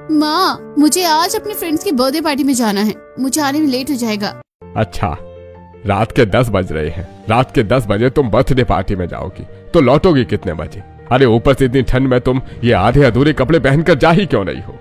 माँ, मुझे आज अपने फ्रेंड्स की बर्थडे पार्टी में जाना है, मुझे आने में लेट हो जाएगा। अच्छा, रात के 10 बज रहे हैं। रात के 10 बजे तुम बर्थडे पार्टी में जाओगी तो लौटोगी कितने बजे? अरे ऊपर से इतनी ठंड में तुम ये आधे अधूरे कपड़े पहनकर जा ही क्यों नहीं हो?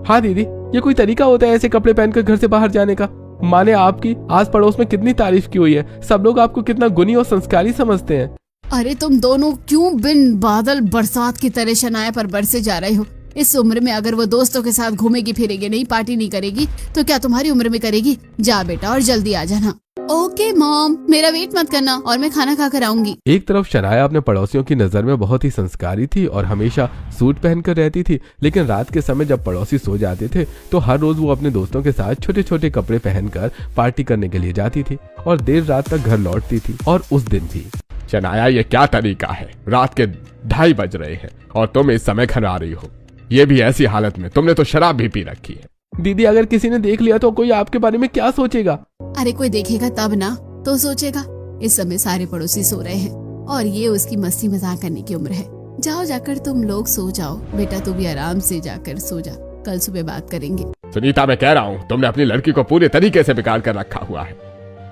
हाँ दीदी, ये कोई तरीका होता है ऐसे कपड़े पहनकर घर से बाहर जाने का? माँ ने आपकी आस पड़ोस में कितनी तारीफ की हुई है, सब लोग आपको कितना गुणी और संस्कारी समझते हैं। अरे तुम दोनों क्यों बिन बादल बरसात की तरह शनाया पर बरसे जा रहे हो? इस उम्र में अगर वो दोस्तों के साथ घूमेगी फिरेगी नहीं, पार्टी नहीं करेगी तो क्या तुम्हारी उम्र में करेगी? जा बेटा और जल्दी आ जाना। ओके मॉम, मेरा वेट मत करना और मैं खाना खा कर आऊंगी। एक तरफ शनाया अपने पड़ोसियों की नजर में बहुत ही संस्कारी थी और हमेशा सूट पहनकर रहती थी, लेकिन रात के समय जब पड़ोसी सो जाते थे तो हर रोज वो अपने दोस्तों के साथ छोटे छोटे कपड़े पहनकर पार्टी करने के लिए जाती थी और देर रात तक घर लौटती थी। और उस दिन भी। शनाया, ये क्या तरीका है? रात के 2:30 बज रहे हैं और तुम इस समय घर आ रही हो, ये भी ऐसी हालत में? तुमने तो शराब भी पी रखी है। दीदी, अगर किसी ने देख लिया तो कोई आपके बारे में क्या सोचेगा? अरे कोई देखेगा तब ना तो सोचेगा। इस समय सारे पड़ोसी सो रहे हैं और ये उसकी मस्ती मजाक करने की उम्र है। जाओ जाकर तुम लोग सो जाओ। बेटा तू भी आराम से जाकर सो जा, कल सुबह बात करेंगे। सुनीता, मैं कह रहा हूँ तुमने अपनी लड़की को पूरे तरीके से बिगाड़ कर रखा हुआ है।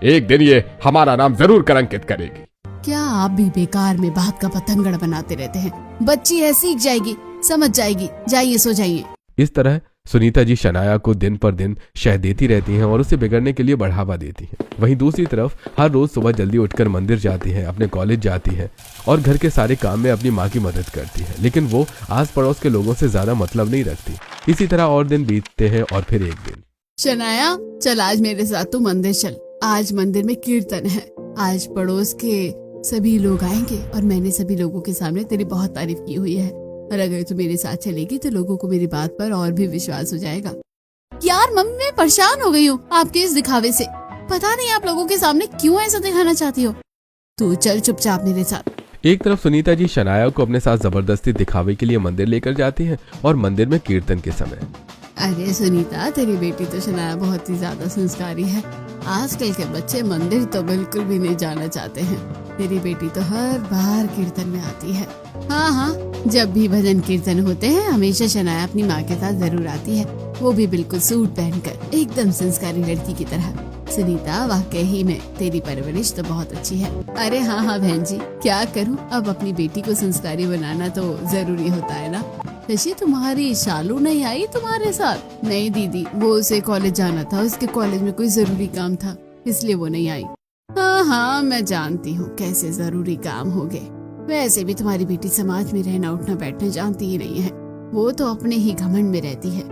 एक दिन ये हमारा नाम जरूर कलंकित करेगी। क्या आप भी बेकार में बात का पतंगड़ बनाते रहते हैं? बच्ची है, सीख जाएगी, समझ जाएगी। जाइए सो जाइए। इस तरह सुनीता जी शनाया को दिन पर दिन शह देती रहती हैं और उसे बिगड़ने के लिए बढ़ावा देती हैं। वहीं दूसरी तरफ हर रोज सुबह जल्दी उठकर मंदिर जाती है, अपने कॉलेज जाती है और घर के सारे काम में अपनी माँ की मदद करती है, लेकिन वो आस पड़ोस के लोगों से ज्यादा मतलब नहीं रखती। इसी तरह और दिन बीतते हैं और फिर एक दिन। शनाया, चल आज मेरे साथ तू मंदिर चल। आज मंदिर में कीर्तन है। आज पड़ोस के सभी लोग आएंगे और मैंने सभी लोगों के सामने तेरी बहुत तारीफ की हुई है और अगर तू मेरे साथ चलेगी तो लोगों को मेरी बात पर और भी विश्वास हो जाएगा। यार मम्मी, मैं परेशान हो गई हूँ आपके इस दिखावे से। पता नहीं आप लोगों के सामने क्यों ऐसा दिखाना चाहती हो। तू चल चुपचाप मेरे साथ। एक तरफ सुनीता जी शनाया को अपने साथ जबरदस्ती दिखावे के लिए मंदिर लेकर जाती हैं और मंदिर में कीर्तन के समय। अरे सुनीता, तेरी बेटी तो शनाया बहुत ही ज्यादा संस्कारी है। आजकल के बच्चे मंदिर तो बिल्कुल भी नहीं जाना चाहते हैं। तेरी बेटी तो हर बार कीर्तन में आती है। हाँ हाँ, जब भी भजन कीर्तन होते हैं हमेशा शनाया अपनी माँ के साथ जरूर आती है, वो भी बिल्कुल सूट पहनकर, एकदम संस्कारी लड़की की तरह। सुनीता, वाकई में तेरी परवरिश तो बहुत अच्छी है। अरे हाँ हाँ बहन जी, क्या करूँ, अब अपनी बेटी को संस्कारी बनाना तो जरूरी होता है ना। शशि, तुम्हारी शालू नहीं आई तुम्हारे साथ? नहीं दीदी, वो उसे कॉलेज जाना था, उसके कॉलेज में कोई जरूरी काम था इसलिए वो नहीं आई। हाँ हाँ, मैं जानती हूँ कैसे जरूरी काम हो गए। वैसे भी तुम्हारी बेटी समाज में रहना उठना बैठना जानती ही नहीं है, वो तो अपने ही घमंड में रहती है।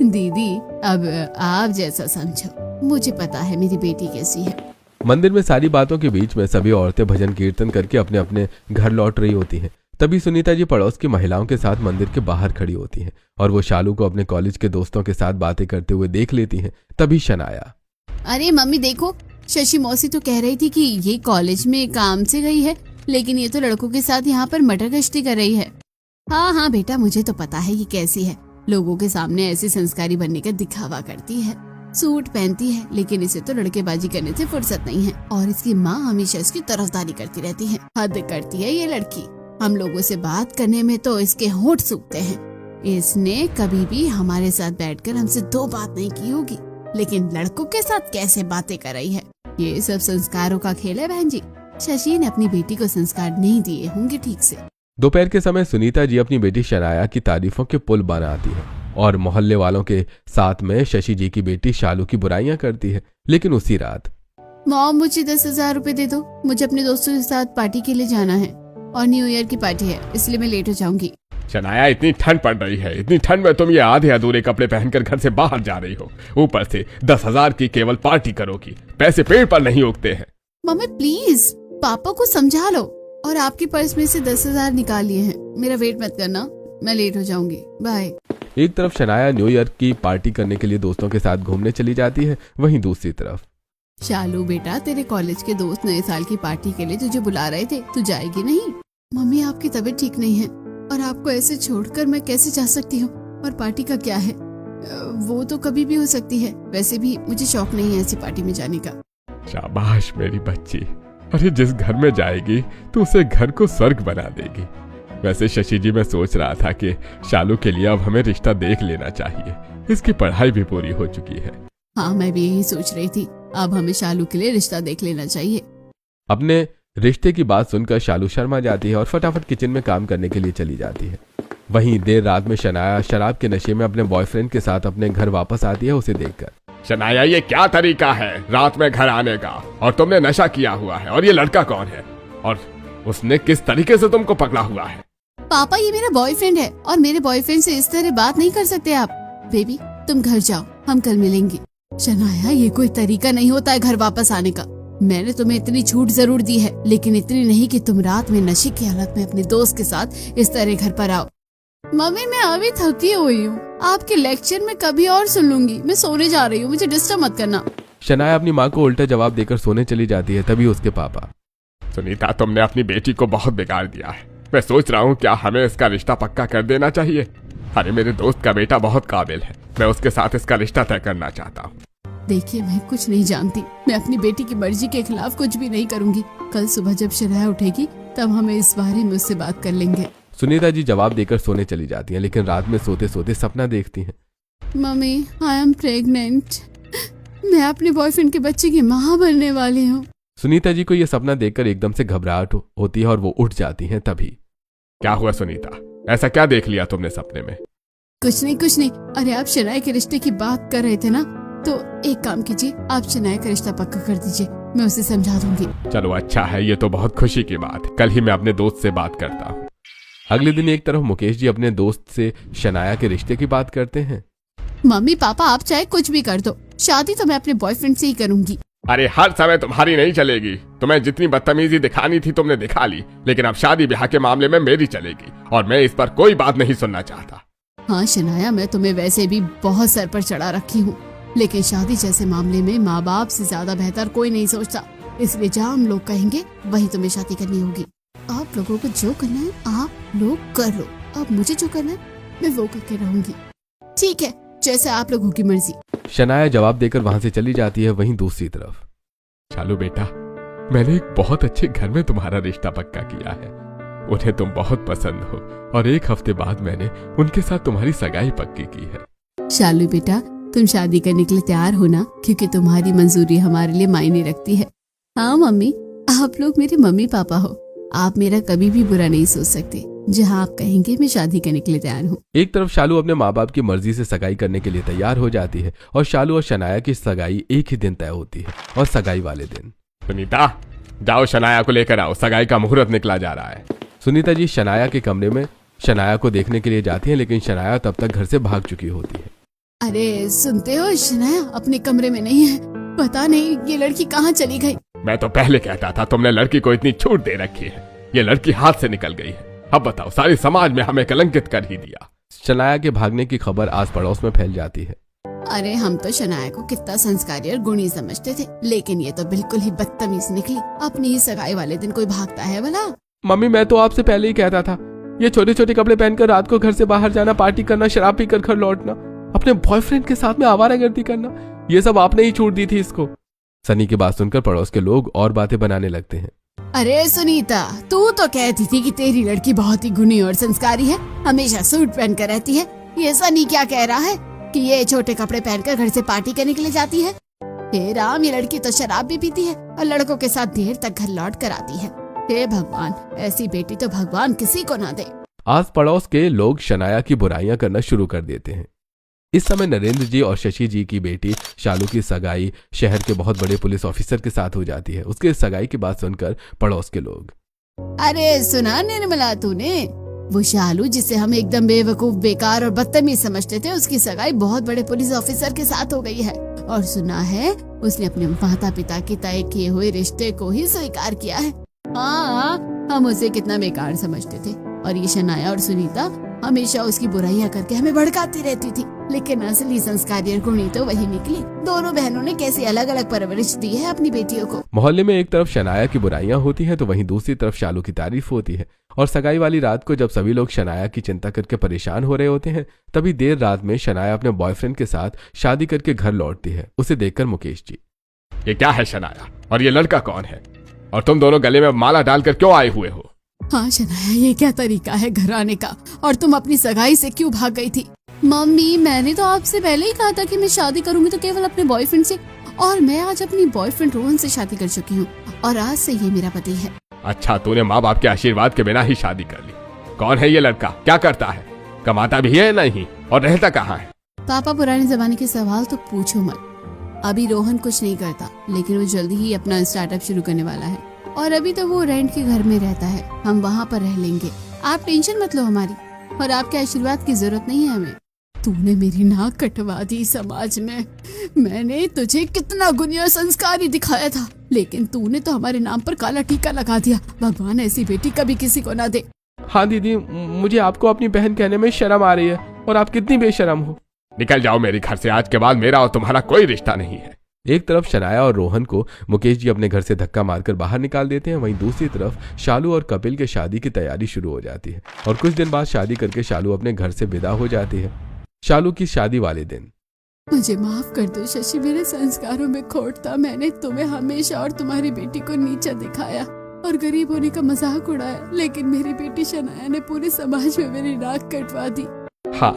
दीदी, अब आप जैसा समझो, मुझे पता है मेरी बेटी कैसी है। मंदिर में सारी बातों के बीच में सभी औरतें भजन कीर्तन करके अपने अपने घर लौट रही होती हैं। तभी सुनीता जी पड़ोस की महिलाओं के साथ मंदिर के बाहर खड़ी होती हैं और वो शालू को अपने कॉलेज के दोस्तों के साथ बातें करते हुए देख लेती हैं। तभी शनाया। अरे मम्मी देखो, शशि मौसी तो कह रही थी कि ये कॉलेज में काम से गई है, लेकिन ये तो लड़कों के साथ यहाँ पर मटर गश्ती कर रही है। हाँ हाँ बेटा, मुझे तो पता है ये कैसी है। लोगों के सामने ऐसी संस्कारी बनने का दिखावा करती है, सूट पहनती है, लेकिन इसे तो लड़केबाजी करने से फुर्सत नहीं है और इसकी माँ हमेशा इसकी तरफदारी करती रहती है। हद करती है ये लड़की। हम लोगों से बात करने में तो इसके होंठ सूखते हैं। इसने कभी भी हमारे साथ बैठकर हमसे 2 बात नहीं की होगी, लेकिन लड़कों के साथ कैसे बातें कर रही है। ये सब संस्कारों का खेल है बहन जी। शशि ने अपनी बेटी को संस्कार नहीं दिए होंगे ठीक से। दोपहर के समय सुनीता जी अपनी बेटी शनाया की तारीफों के पुल बनाती है और मोहल्ले वालों के साथ में शशि जी की बेटी शालू की बुराइयां करती है। लेकिन उसी रात, मॉम मुझे 10,000 रुपए दे दो, मुझे अपने दोस्तों के साथ पार्टी के लिए जाना है और न्यू ईयर की पार्टी है, इसलिए मैं लेट हो जाऊंगी। शनाया, इतनी ठंड पड़ रही है, इतनी ठंड में तुम ये आधे अधूरे कपड़े पहनकर घर से बाहर जा रही हो, ऊपर से 10,000 की केवल पार्टी करोगी। पैसे पेड़ पर नहीं उगते हैं। मम्मी प्लीज पापा को समझा लो और आपके पर्स में से 10,000 निकाल लिए हैं। मेरा वेट मत करना, मैं लेट हो जाऊंगी, बाय। एक तरफ शनाया न्यू ईयर की पार्टी करने के लिए दोस्तों के साथ घूमने चली जाती है, वहीं दूसरी तरफ। शालू बेटा, तेरे कॉलेज के दोस्त नए साल की पार्टी के लिए तुझे बुला रहे थे, तू जाएगी नहीं? मम्मी, आपकी तबीयत ठीक नहीं है और आपको ऐसे छोड़कर मैं कैसे जा सकती हूँ? और पार्टी का क्या है, वो तो कभी भी हो सकती है। वैसे भी मुझे शौक नहीं है ऐसी पार्टी में जाने का। शाबाश मेरी बच्ची। अरे जिस घर में जाएगी तो उसे घर को स्वर्ग बना देगी। वैसे शशि जी, मैं सोच रहा था कि शालू के लिए अब हमें रिश्ता देख लेना चाहिए। इसकी पढ़ाई भी पूरी हो चुकी है। हाँ, मैं भी यही सोच रही थी। अब हमें शालू के लिए रिश्ता देख लेना चाहिए। अपने रिश्ते की बात सुनकर शालू शर्मा जाती है और फटाफट किचन में काम करने के लिए चली जाती है। वहीं देर रात में शनाया शराब के नशे में अपने बॉयफ्रेंड के साथ अपने घर वापस आती है उसे देखकर। शनाया, ये क्या तरीका है रात में घर आने का? और तुमने नशा किया हुआ है। और ये लड़का कौन है? और उसने किस तरीके से तुमको पकड़ा हुआ है? पापा, ये मेरा बॉयफ्रेंड है और मेरे बॉयफ्रेंड से इस तरह बात नहीं कर सकते आप। बेबी, तुम घर जाओ, हम कल मिलेंगे। शनाया, ये कोई तरीका नहीं होता है घर वापस आने का। मैंने तुम्हें इतनी छूट जरूर दी है, लेकिन इतनी नहीं कि तुम रात में नशे की हालत में अपने दोस्त के साथ इस तरह घर पर आओ। मम्मी, मैं अभी थकी हुई हूँ। आपके लेक्चर में कभी और सुन लूंगी। मैं सोने जा रही हूँ, मुझे डिस्टर्ब मत करना। शनाया अपनी माँ को उल्टा जवाब देकर सोने चली जाती है। तभी उसके पापा। सुनीता, तुमने अपनी बेटी को बहुत बिगाड़ दिया है। मैं सोच रहा हूँ क्या हमें इसका रिश्ता पक्का कर देना चाहिए। अरे, मेरे दोस्त का बेटा बहुत काबिल है। मैं उसके साथ इसका रिश्ता तय करना चाहता हूँ। देखिए, मैं कुछ नहीं जानती। मैं अपनी बेटी की मर्जी के खिलाफ कुछ भी नहीं करूँगी। कल सुबह जब शनाया उठेगी तब हमें इस बारे में उससे बात कर लेंगे। सुनीता जी जवाब देकर सोने चली जाती हैं, लेकिन रात में सोते सोते सपना देखती हैं। Mummy, I am pregnant. मैं अपने बॉयफ्रेंड के बच्चे की माँ बनने वाली हूँ। सुनीता जी को यह सपना देखकर एकदम से घबराहट होती है और वो उठ जाती हैं। तभी। क्या हुआ सुनीता? ऐसा क्या देख लिया तुमने सपने में? कुछ नहीं। अरे, आप शनाया के रिश्ते की बात कर रहे थे ना, तो एक काम कीजिए, आप शनाया का रिश्ता पक्का कर दीजिए। मैं उसे समझा दूंगी। चलो, अच्छा है। ये तो बहुत खुशी की बात है। कल ही मैं अपने दोस्त से बात करता हूँ। अगले दिन एक तरफ मुकेश जी अपने दोस्त से शनाया के रिश्ते की बात करते हैं। मम्मी पापा, आप चाहे कुछ भी कर दो, शादी तो मैं अपने बॉयफ्रेंड से ही करूंगी। अरे, हर समय तुम्हारी नहीं चलेगी। तुम्हें जितनी बदतमीजी दिखानी थी तुमने दिखा ली, लेकिन अब शादी ब्याह के मामले में मेरी चलेगी और मैं इस पर कोई बात नहीं सुनना चाहता। हाँ शनाया, मैं तुम्हें वैसे भी बहुत सर पर चढ़ा रखी हूँ, लेकिन शादी जैसे मामले में माँ बाप से ज्यादा बेहतर कोई नहीं सोचता। इसलिए जहाँ हम लोग कहेंगे वही तुम्हें शादी करनी होगी। आप लोगों को जो करना है आप लोग कर लो। अब मुझे जो करना है मैं वो करके रहूंगी। ठीक है, जैसे आप लोगों की मर्जी। शनाया जवाब देकर वहां से चली जाती है। वहीं दूसरी तरफ। चालू बेटा, मैंने एक बहुत अच्छे घर में तुम्हारा रिश्ता पक्का किया है। उन्हें तुम बहुत पसंद हो और एक हफ्ते बाद मैंने उनके साथ तुम्हारी सगाई पक्की की है। शालू बेटा, तुम शादी करने के लिए तैयार हो ना? क्योंकि तुम्हारी मंजूरी हमारे लिए मायने रखती है। हाँ मम्मी, आप लोग मेरे मम्मी पापा हो। आप मेरा कभी भी बुरा नहीं सोच सकते। जहाँ आप कहेंगे मैं शादी करने के लिए तैयार हूँ। एक तरफ शालू अपने माँ बाप की मर्जी से सगाई करने के लिए तैयार हो जाती है और शालू और शनाया की सगाई एक ही दिन तय होती है। और सगाई वाले दिन सुनीता, जाओ शनाया को लेकर आओ। सगाई का मुहूर्त निकला जा रहा है। सुनीता जी शनाया के कमरे में शनाया को देखने के लिए जाती है, लेकिन शनाया तब तक घर से भाग चुकी होती है। अरे सुनते हो, शनाया अपने कमरे में नहीं है। पता नहीं ये लड़की कहाँ चली गई। मैं तो पहले कहता था तुमने लड़की को इतनी छूट दे रखी है। ये लड़की हाथ से निकल गई है। अब बताओ, सारे समाज में हमें कलंकित कर ही दिया। शनाया के भागने की खबर आस पड़ोस में फैल जाती है। अरे हम तो शनाया को कितना संस्कारी और गुणी समझते थे, लेकिन ये तो बिल्कुल ही बदतमीज निकली। अपनी ही सगाई वाले दिन कोई भागता है भला? मम्मी, मैं तो आपसे पहले ही कहता था, ये छोटे छोटे कपड़े पहनकर रात को घर से बाहर जाना, पार्टी करना, शराब पीकर घर लौटना, अपने बॉयफ्रेंड के साथ में आवारागर्दी करना, ये सब आपने ही छूट दी थी इसको। सनी की बात सुनकर पड़ोस के लोग और बातें बनाने लगते हैं। अरे सुनीता, तू तो कहती थी कि तेरी लड़की बहुत ही गुणी और संस्कारी है, हमेशा सूट पहन कर रहती है। ये सनी क्या कह रहा है कि ये छोटे कपड़े पहनकर घर से पार्टी करने के लिए जाती है? हे राम, ये लड़की तो शराब भी पीती है और लड़कों के साथ देर तक घर लौट कर आती है। हे भगवान, ऐसी बेटी तो भगवान किसी को ना दे। आस पड़ोस के लोग शनाया की बुराइयां करना शुरू कर देते हैं। इस समय नरेंद्र जी और शशि जी की बेटी शालू की सगाई शहर के बहुत बड़े पुलिस ऑफिसर के साथ हो जाती है। उसके सगाई की बात सुनकर पड़ोस के लोग, अरे सुना निर्मला तूने, वो शालू जिसे हम एकदम बेवकूफ, बेकार और बदतमीज समझते थे, उसकी सगाई बहुत बड़े पुलिस ऑफिसर के साथ हो गई है। और सुना है उसने अपने माता पिता के तय किए हुए रिश्ते को ही स्वीकार किया है। हाँ, हम उसे कितना बेकार समझते थे और ये शनाया और सुनीता हमेशा उसकी बुराइयां करके हमें भड़काती रहती थी, लेकिन असली संस्कारी और गुणी तो वही निकली। दोनों बहनों ने कैसी अलग अलग परवरिश दी है अपनी बेटियों को। मोहल्ले में एक तरफ शनाया की बुराइयां होती हैं तो वहीं दूसरी तरफ शालू की तारीफ होती है। और सगाई वाली रात को जब सभी लोग शनाया की चिंता करके परेशान हो रहे होते हैं, तभी देर रात में शनाया अपने बॉयफ्रेंड के साथ शादी करके घर लौटती है। उसे देखकर मुकेश जी, ये क्या है शनाया, और ये लड़का कौन है, और तुम दोनों गले में माला डालकर क्यों आए हुए हो? हाँ शनाया, ये क्या तरीका है घर आने का? और तुम अपनी सगाई से क्यों भाग गई थी? मम्मी, मैंने तो आपसे पहले ही कहा था कि मैं शादी करूंगी तो केवल अपने बॉयफ्रेंड से, और मैं आज अपनी बॉयफ्रेंड रोहन से शादी कर चुकी हूँ और आज से ये मेरा पति है। अच्छा, तूने माँ बाप के आशीर्वाद के बिना ही शादी कर ली। कौन है ये लड़का? क्या करता है? कमाता भी है नहीं, और रहता कहाँ है? पापा, पुराने जमाने के सवाल तो पूछो मत। अभी रोहन कुछ नहीं करता, लेकिन वो जल्दी ही अपना स्टार्टअप शुरू करने वाला है, और अभी तो वो रेंट के घर में रहता है। हम वहाँ पर रह लेंगे, आप टेंशन मत लो हमारी, और आपके आशीर्वाद की जरूरत नहीं है हमें। तूने मेरी नाक कटवा दी समाज में। मैंने तुझे कितना गुणी और संस्कारी दिखाया था, लेकिन तूने तो हमारे नाम पर काला टीका लगा दिया। भगवान ऐसी बेटी कभी किसी को ना दे। हाँ दीदी, मुझे आपको अपनी बहन कहने में शर्म आ रही है, और आप कितनी बेशर्म हो। निकल जाओ मेरे घर से, आज के बाद मेरा और तुम्हारा कोई रिश्ता नहीं है। एक तरफ शनाया और रोहन को मुकेश जी अपने घर से धक्का मारकर बाहर निकाल देते हैं, वहीं दूसरी तरफ शालू और कपिल के शादी की तैयारी शुरू हो जाती है, और कुछ दिन बाद शादी करके शालू अपने घर से विदा हो जाती है। शालू की शादी वाले दिन। मुझे माफ कर दो शशि, मेरे संस्कारों में खोट था। मैंने तुम्हें हमेशा और तुम्हारी बेटी को नीचा दिखाया और गरीब होने का मजाक उड़ाया, लेकिन मेरी बेटी शनाया ने पूरे समाज में मेरी नाक कटवा दी। हाँ,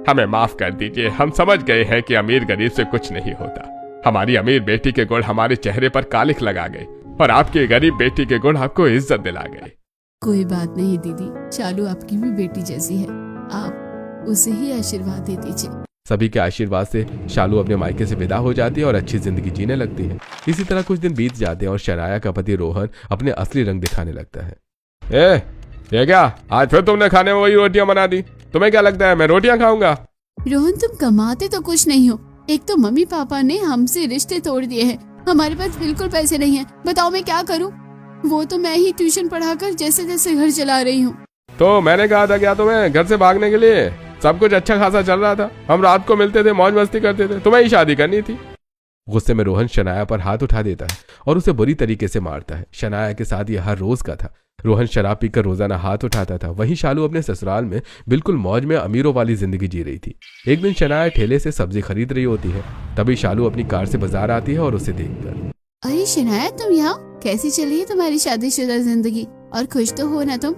हमें माफ कर दीजिए। हम समझ गए हैं कि अमीर गरीब से कुछ नहीं होता। हमारी अमीर बेटी के गुण हमारे चेहरे पर कालिख लगा गए, और आपकी गरीब बेटी के गुण आपको इज्जत दिला गए। कोई बात नहीं दीदी, शालू आपकी भी बेटी जैसी है, आप उसे ही आशीर्वाद दे दीजिए। सभी के आशीर्वाद से शालू अपने मायके से विदा हो जाती है और अच्छी जिंदगी जीने लगती है। इसी तरह कुछ दिन बीत जाते हैं और शनाया का पति रोहन अपने असली रंग दिखाने लगता है। ये क्या, आज फिर तुमने खाने में वही रोटियां बना दी? तुम्हें क्या लगता है मैं रोटियां खाऊंगा? रोहन, तुम कमाते तो कुछ नहीं हो। एक तो मम्मी पापा ने हमसे रिश्ते तोड़ दिए हैं, हमारे पास बिल्कुल पैसे नहीं है। बताओ मैं क्या करूं? वो तो मैं ही ट्यूशन पढ़ाकर जैसे जैसे घर चला रही हूँ। तो मैंने कहा था क्या तुम्हें घर से भागने के लिए? सब कुछ अच्छा खासा चल रहा था, हम रात को मिलते थे, मौज मस्ती करते थे, तुम्हें ही शादी करनी थी। गुस्से में रोहन शनाया पर हाथ उठा देता है और उसे बुरी तरीके से मारता है। शनाया के साथ यह हर रोज का था। रोहन शराब पीकर रोजाना हाथ उठाता था, वहीं शालू अपने ससुराल में बिल्कुल मौज में अमीरों वाली जिंदगी जी रही थी। एक दिन शनाया ठेले से सब्जी खरीद रही होती है, तभी शालू अपनी कार से बाजार आती है और उसे देखकर, अरे शनाया, तुम यहाँ? कैसी चली है तुम्हारी शादीशुदा जिंदगी, और खुश तो हो ना तुम?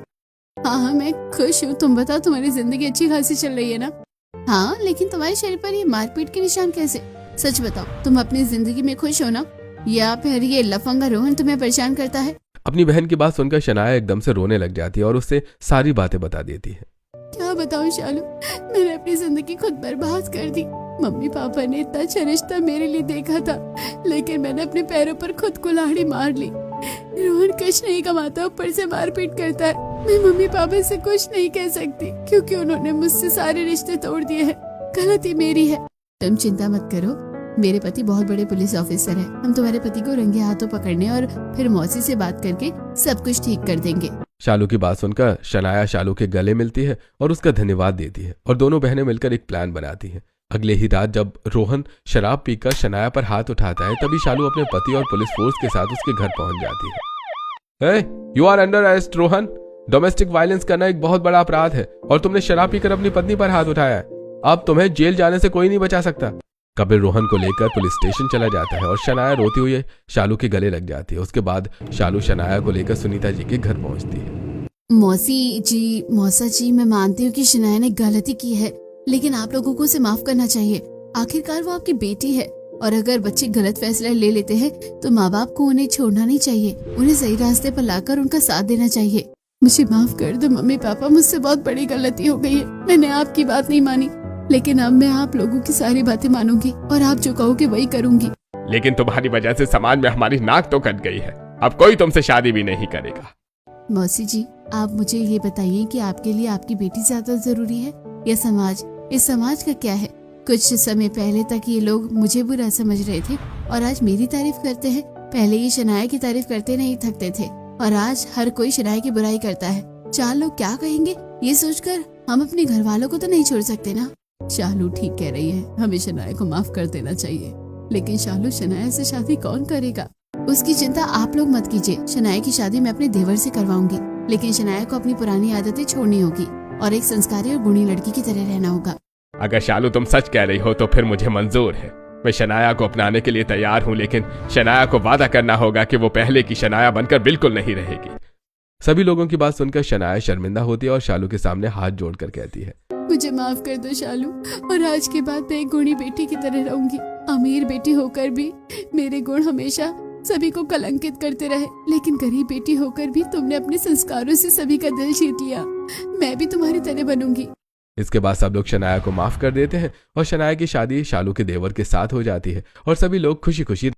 हाँ, मैं खुश हूँ। तुम बताओ, तुम्हारी जिंदगी अच्छी खासी चल रही है ना? हाँ, लेकिन तुम्हारे शरीर पर ये मारपीट के निशान कैसे? सच बताओ, तुम अपनी जिंदगी में खुश हो ना, या फिर ये लफंगा रोहन तुम्हें परेशान करता है? अपनी बहन की बात सुनकर शनाया एकदम से रोने लग जाती है और उससे सारी बातें बता देती है। क्या बताऊं शालू, मैंने अपनी जिंदगी खुद बर्बाद कर दी। मम्मी पापा ने इतना अच्छा रिश्ता मेरे लिए देखा था, लेकिन मैंने अपने पैरों पर खुद कुल्हाड़ी मार ली। रोहन कुछ नहीं कमाता, ऊपर से मारपीट करता है। मैं मम्मी पापा से कुछ नहीं कह सकती, क्योंकि उन्होंने मुझसे सारे रिश्ते तोड़ दिए हैं। गलती मेरी है। तुम चिंता मत करो, मेरे पति बहुत बड़े पुलिस ऑफिसर हैं। हम तुम्हारे पति को रंगे हाथों पकड़ने और फिर मौसी से बात करके सब कुछ ठीक कर देंगे। शालू की बात सुनकर शनाया शालू के गले मिलती है और उसका धन्यवाद देती है, और दोनों बहनें मिलकर एक प्लान बनाती हैं। अगले ही रात जब रोहन शराब पीकर शनाया पर हाथ उठाता है, तभी शालू अपने पति और पुलिस फोर्स के साथ उसके घर पहुंच जाती है। You are under arrest Rohan. Domestic violence करना एक बहुत बड़ा अपराध है, और तुमने शराब पीकर अपनी पत्नी पर हाथ उठाया है। अब तुम्हें जेल जाने से कोई नहीं बचा सकता। कपिल रोहन को लेकर पुलिस स्टेशन चला जाता है और शनाया रोती हुई शालू के गले लग जाती है। उसके बाद शालू शनाया को लेकर सुनीता जी के घर पहुंचती है। मौसा जी, मैं मानती हूँ कि शनाया ने गलती की है, लेकिन आप लोगों को उसे माफ करना चाहिए। आखिरकार वो आपकी बेटी है, और अगर बच्चे गलत फैसला ले लेते हैं तो माँ बाप को उन्हें छोड़ना नहीं चाहिए, उन्हें सही रास्ते पर लाकर उनका साथ देना चाहिए। मुझे माफ कर दो मम्मी पापा, मुझसे बहुत बड़ी गलती हो गई है। मैंने आपकी बात नहीं मानी, लेकिन अब मैं आप लोगों की सारी बातें मानूंगी और आप जो कहोगे वही करूंगी। लेकिन तुम्हारी वजह से समाज में हमारी नाक तो कट गई है, अब कोई तुमसे शादी भी नहीं करेगा। मौसी जी, आप मुझे ये बताइए कि आपके लिए आपकी बेटी ज्यादा जरूरी है या समाज? इस समाज का क्या है? कुछ समय पहले तक ये लोग मुझे बुरा समझ रहे थे और आज मेरी तारीफ करते हैं। पहले ये शनाया की तारीफ करते नहीं थकते थे, और आज हर कोई शनाया की बुराई करता है। चार लोग क्या कहेंगे ये सोचकर हम अपने घर वालों को तो नहीं छोड़ सकते ना। शालू ठीक कह रही है, हमें शनाया को माफ कर देना चाहिए, लेकिन शालू, शनाया से शादी कौन करेगा? उसकी चिंता आप लोग मत कीजिए। शनाया की शादी मैं अपने देवर से करवाऊंगी, लेकिन शनाया को अपनी पुरानी आदतें छोड़नी होगी और एक संस्कारी और गुणी लड़की की तरह रहना होगा। अगर शालू तुम सच कह रही हो तो फिर मुझे मंजूर है। मैं शनाया को अपनाने के लिए तैयार हूँ, लेकिन शनाया को वादा करना होगा कि वो पहले की शनाया बनकर बिल्कुल नहीं रहेगी। सभी लोगों की बात सुनकर शनाया शर्मिंदा होती है और शालू के सामने हाथ जोड़कर कहती है, मुझे माफ कर दो शालू, और आज के बाद मैं एक गुणी बेटी की तरह रहूंगी। अमीर बेटी होकर भी मेरे गुण हमेशा सभी को कलंकित करते रहे, लेकिन गरीब बेटी होकर भी तुमने अपने संस्कारों से सभी का दिल जीत लिया। मैं भी तुम्हारी तरह बनूंगी। इसके बाद सब लोग शनाया को माफ कर देते हैं और शनाया की शादी शालू के देवर के साथ हो जाती है और सभी लोग खुशी खुशी